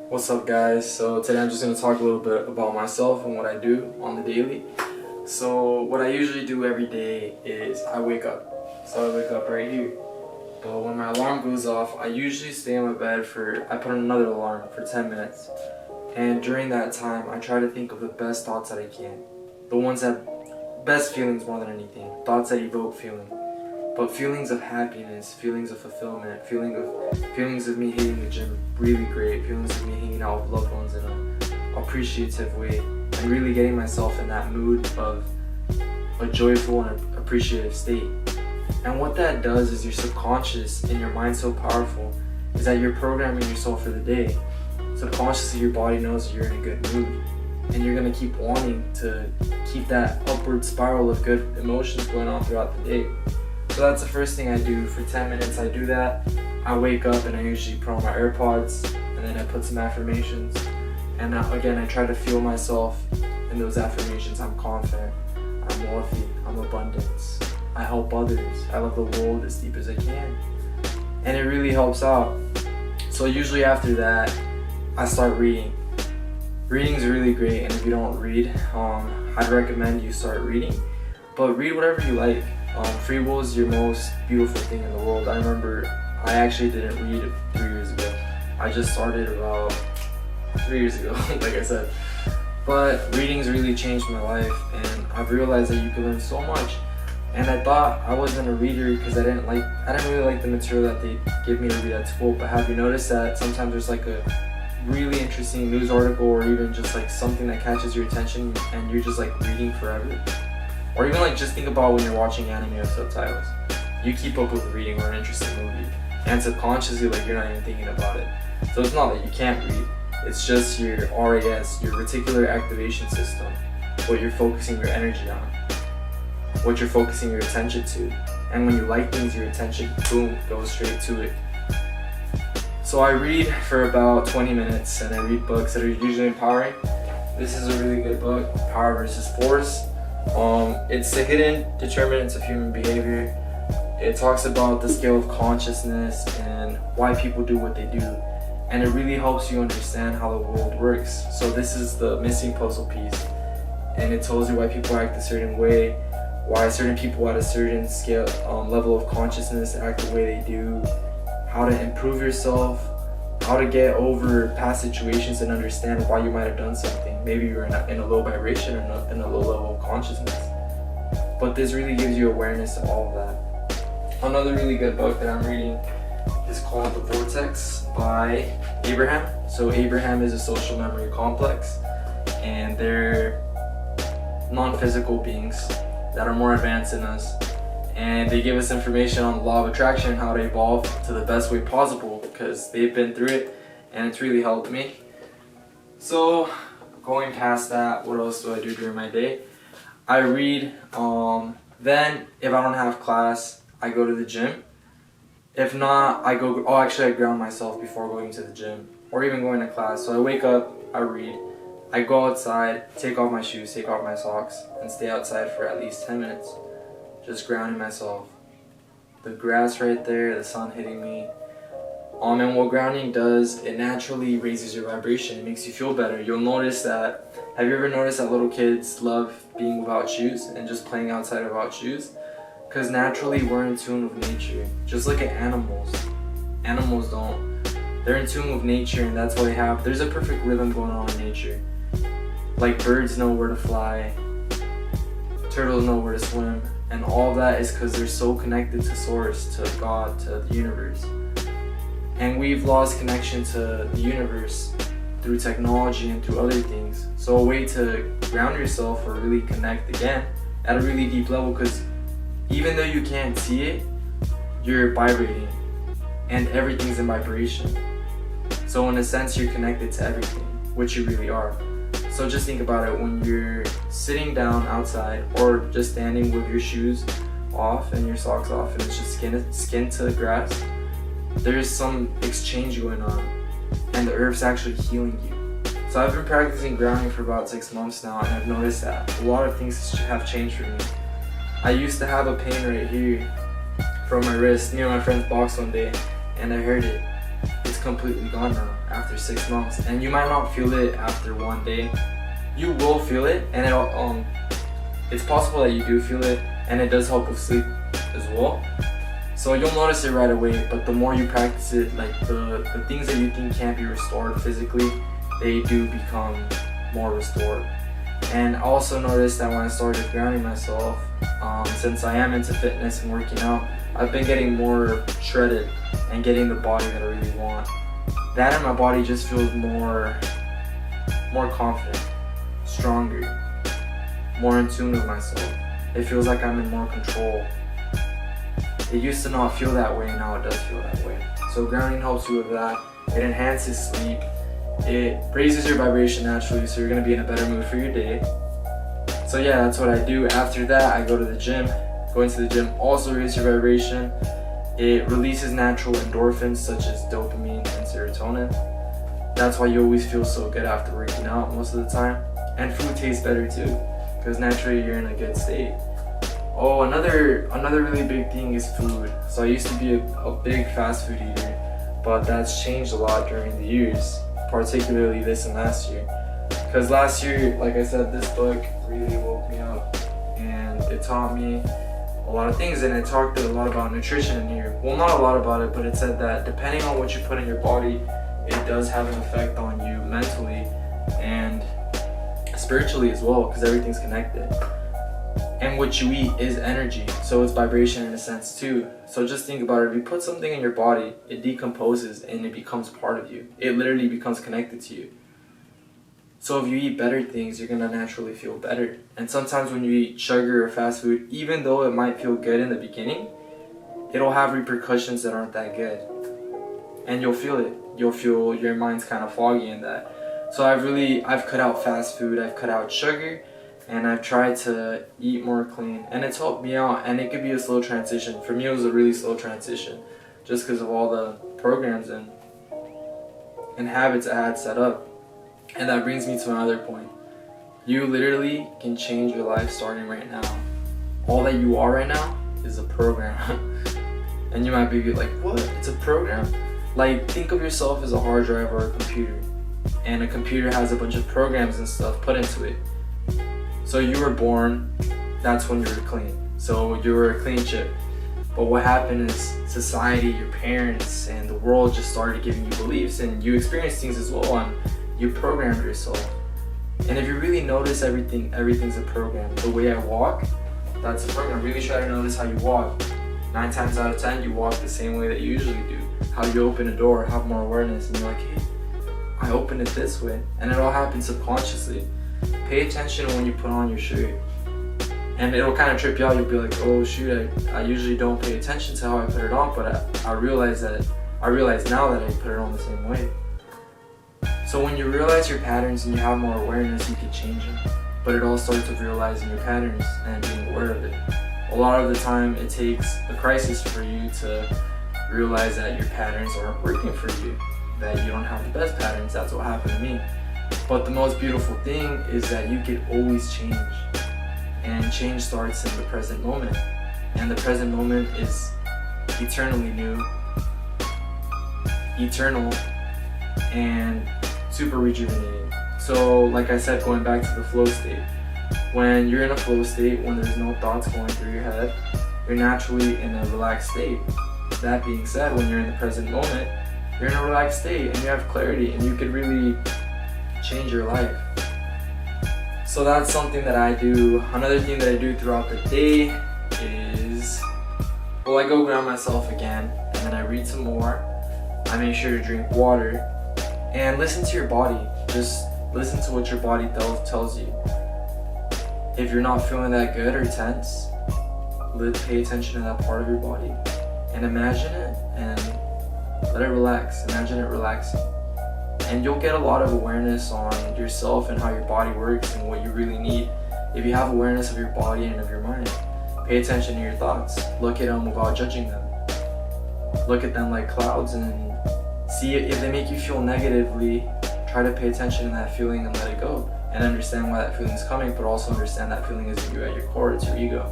What's up, guys? So today I'm just going to talk a little bit about myself and what I do on the daily. So what I usually do every day is I wake up. So I wake up right here. But when my alarm goes off, I usually stay in my bed I put another alarm for 10 minutes. And during that time, I try to think of the best thoughts that I can. The ones that, best feelings more than anything. Thoughts that evoke feeling. But feelings of happiness, feelings of fulfillment, feelings of me hitting the gym really great, feelings of me hanging out with loved ones in an appreciative way, and really getting myself in that mood of a joyful and appreciative state. And what that does is your subconscious and your mind so powerful is that you're programming yourself for the day. Subconsciously your body knows you're in a good mood, and you're going to keep wanting to keep that upward spiral of good emotions going on throughout the day. So that's the first thing I do. For 10 minutes I do that. I wake up and I usually put on my AirPods, and then I put some affirmations. And again, I try to feel myself in those affirmations. I'm confident, I'm wealthy, I'm abundance, I help others, I love the world as deep as I can. And it really helps out. So usually after that, I start reading. Reading is really great, and if you don't read, I'd recommend you start reading. But read whatever you like. Free will is your most beautiful thing in the world. I remember I actually didn't read 3 years ago. I just started about 3 years ago, like I said. But reading's really changed my life, and I've realized that you can learn so much. And I thought I wasn't a reader because I didn't really like the material that they give me to read at school. But have you noticed that sometimes there's like a really interesting news article, or even just like something that catches your attention, and you're just like reading forever? Or even like just think about when you're watching anime with subtitles. You keep up with reading or an interesting movie, and subconsciously like you're not even thinking about it. So it's not that you can't read, it's just your RAS, your reticular activation system, what you're focusing your energy on, what you're focusing your attention to. And when you like things, your attention, boom, goes straight to it. So I read for about 20 minutes, and I read books that are usually empowering. This is a really good book, Power versus Force. It's the hidden determinants of human behavior. It talks about the scale of consciousness and why people do what they do, and it really helps you understand how the world works. So this is the missing puzzle piece, and it tells you why people act a certain way, why certain people at a certain scale level of consciousness act the way they do, how to improve yourself, how to get over past situations and understand why you might have done something. Maybe you're in a low vibration or in a low level of consciousness. But this really gives you awareness to all of that. Another really good book that I'm reading is called The Vortex by Abraham. So Abraham is a social memory complex, and they're non-physical beings that are more advanced than us. And they give us information on the law of attraction and how to evolve to the best way possible, because they've been through it and it's really helped me. So going past that, what else do I do during my day? I read, then if I don't have class, I go to the gym. If not, I ground myself before going to the gym or even going to class. So I wake up, I read, I go outside, take off my shoes, take off my socks, and stay outside for at least 10 minutes. Just grounding myself. The grass right there, the sun hitting me. And what grounding does, it naturally raises your vibration. It makes you feel better. You'll notice that, have you ever noticed that little kids love being without shoes and just playing outside without shoes? Because naturally we're in tune with nature. Just look at animals. Animals don't. They're in tune with nature, and that's why there's a perfect rhythm going on in nature. Like birds know where to fly, turtles know where to swim, and all of that is because they're so connected to source, to God, to the universe. And we've lost connection to the universe through technology and through other things. So a way to ground yourself or really connect again at a really deep level, because even though you can't see it, you're vibrating and everything's in vibration. So in a sense, you're connected to everything, which you really are. So just think about it, when you're sitting down outside or just standing with your shoes off and your socks off and it's just skin to the grass, there's some exchange going on, and the earth's actually healing you. So I've been practicing grounding for about 6 months now, and I've noticed that a lot of things have changed for me. I used to have a pain right here from my wrist. Me and my friends boxed one day, and I heard it. It's completely gone now after 6 months, and you might not feel it after one day. You will feel it, and it's possible that you do feel it, and it does help with sleep as well. So you'll notice it right away, but the more you practice it, like the things that you think can't be restored physically, they do become more restored. And I also noticed that when I started grounding myself, since I am into fitness and working out, I've been getting more shredded and getting the body that I really want. That and my body just feels more confident, stronger, more in tune with myself. It feels like I'm in more control. It used to not feel that way, now it does feel that way. So grounding helps you with that. It enhances sleep. It raises your vibration naturally, so you're going to be in a better mood for your day. So yeah, that's what I do. After that, I go to the gym. Going to the gym also raises your vibration. It releases natural endorphins such as dopamine and serotonin. That's why you always feel so good after working out most of the time. And food tastes better too, because naturally you're in a good state. Oh, another really big thing is food. So I used to be a big fast food eater, but that's changed a lot during the years, particularly this and last year. Because last year, like I said, this book really woke me up, and it taught me a lot of things, and it talked a lot about nutrition in here. Well, not a lot about it, but it said that depending on what you put in your body, it does have an effect on you mentally and spiritually as well, because everything's connected. And what you eat is energy, so it's vibration in a sense too. So just think about it. If you put something in your body, it decomposes and it becomes part of you. It literally becomes connected to you. So if you eat better things, you're gonna naturally feel better. And sometimes when you eat sugar or fast food, even though it might feel good in the beginning, it'll have repercussions that aren't that good. And you'll feel it. You'll feel your mind's kind of foggy in that. So I've cut out fast food, I've cut out sugar, and I've tried to eat more clean, and it's helped me out. And it could be a slow transition. For me, it was a really slow transition, just because of all the programs and habits I had set up. And that brings me to another point. You literally can change your life starting right now. All that you are right now is a program. And you might be like, what? It's a program? Like, think of yourself as a hard drive or a computer. And a computer has a bunch of programs and stuff put into it. So you were born, that's when you were clean. So you were a clean chip. But what happened is society, your parents, and the world just started giving you beliefs, and you experienced things as well, and you programmed yourself. And if you really notice everything's a program. The way I walk, that's a program. Really try to notice how you walk. 9 times out of 10, you walk the same way that you usually do. How you open a door, have more awareness, and you're like, hey, I opened it this way. And it all happens subconsciously. Pay attention when you put on your shirt, and it'll kind of trip you out. You'll be like, oh shoot, I usually don't pay attention to how I put it on, but I realize now that I put it on the same way. So when you realize your patterns and you have more awareness, you can change them. But it all starts with realizing your patterns and being aware of it. A lot of the time it takes a crisis for you to realize that your patterns aren't working for you, that you don't have the best patterns. That's what happened to me. But the most beautiful thing is that you can always change, and change starts in the present moment, and the present moment is eternally new, eternal, and super rejuvenating. So like I said, going back to the flow state, when you're in a flow state, when there's no thoughts going through your head, you're naturally in a relaxed state. That being said, when you're in the present moment, you're in a relaxed state and you have clarity, and you could really change your life. So that's something that I do. Another thing that I do throughout the day is, well, I go ground myself again, and then I read some more. I make sure to drink water and listen to your body. Just listen to what your body tells you. If you're not feeling that good or tense, pay attention to that part of your body and imagine it and let it relax. Imagine it relaxing. And you'll get a lot of awareness on yourself and how your body works and what you really need. If you have awareness of your body and of your mind, pay attention to your thoughts. Look at them without judging them. Look at them like clouds and see if they make you feel negatively. Try to pay attention to that feeling and let it go. And understand why that feeling is coming, but also understand that feeling isn't you at your core, it's your ego.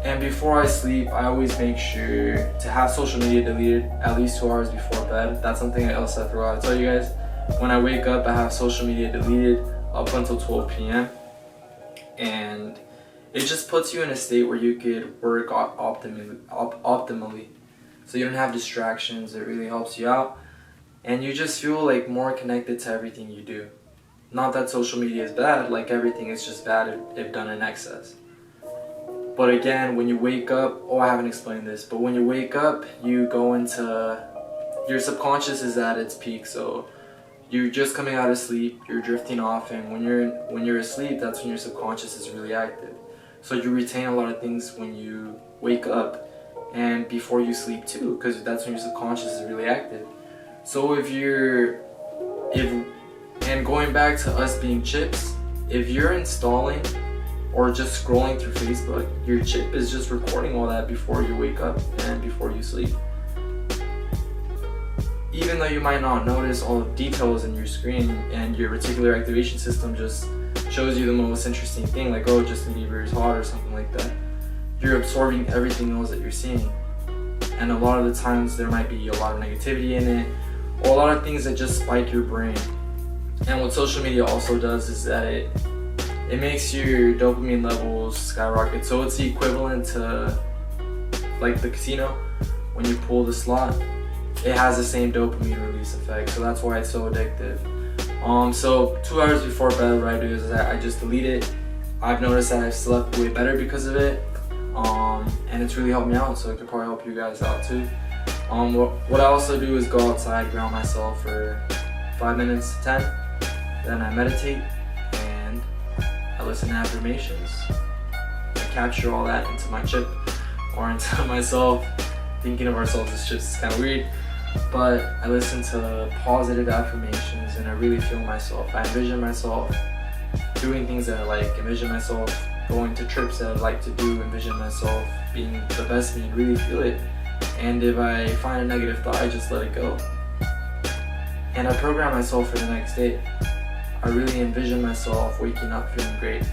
And before I sleep, I always make sure to have social media deleted at least 2 hours before bed. That's something else I forgot to tell you guys. When I wake up, I have social media deleted up until 12 p.m. And it just puts you in a state where you could work optimally. So you don't have distractions. It really helps you out. And you just feel like more connected to everything you do. Not that social media is bad, like everything is just bad if done in excess. But again, when you wake up, I haven't explained this, but when you wake up, you go into, your subconscious is at its peak. So you're just coming out of sleep, you're drifting off, and when you're asleep, that's when your subconscious is really active. So you retain a lot of things when you wake up and before you sleep too, because that's when your subconscious is really active. So and going back to us being chips, if you're installing or just scrolling through Facebook, your chip is just recording all that before you wake up and before you sleep. Even though you might not notice all the details in your screen, and your reticular activation system just shows you the most interesting thing, like, oh, Justin Bieber is hot or something like that, you're absorbing everything else that you're seeing. And a lot of the times there might be a lot of negativity in it, or a lot of things that just spike your brain. And what social media also does is that it makes your dopamine levels skyrocket. So it's the equivalent to like the casino. When you pull the slot, it has the same dopamine release effect. So that's why it's so addictive. So 2 hours before bed, what I do is I just delete it. I've noticed that I've slept way better because of it. And it's really helped me out, so it could probably help you guys out too. What I also do is go outside, ground myself for 5 minutes to 10. Then I meditate and I listen to affirmations. I capture all that into my chip or into myself. Thinking of ourselves as chips is kind of weird, but I listen to positive affirmations and I really feel myself. I envision myself doing things that I like, envision myself going to trips that I'd like to do, envision myself being the best me and really feel it. And if I find a negative thought, I just let it go. And I program myself for the next day. I really envision myself waking up feeling great.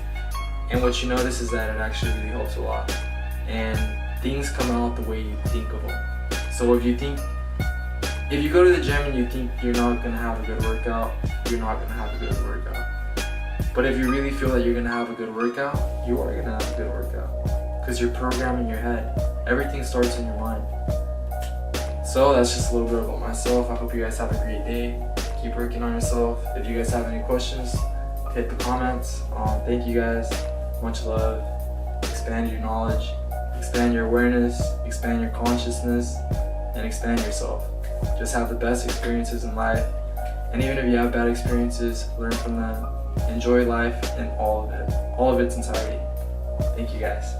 And what you notice is that it actually really helps a lot. And things come out the way you think of them. So if you go to the gym and you think you're not gonna have a good workout, you're not gonna have a good workout. But if you really feel that you're gonna have a good workout, you are gonna have a good workout. Because you're programming your head. Everything starts in your mind. So that's just a little bit about myself. I hope you guys have a great day. Keep working on yourself. If you guys have any questions, hit the comments. Thank you guys. Much love. Expand your knowledge, expand your awareness, expand your consciousness, and expand yourself. Just have the best experiences in life. And even if you have bad experiences, learn from them. Enjoy life and all of its entirety. Thank you guys.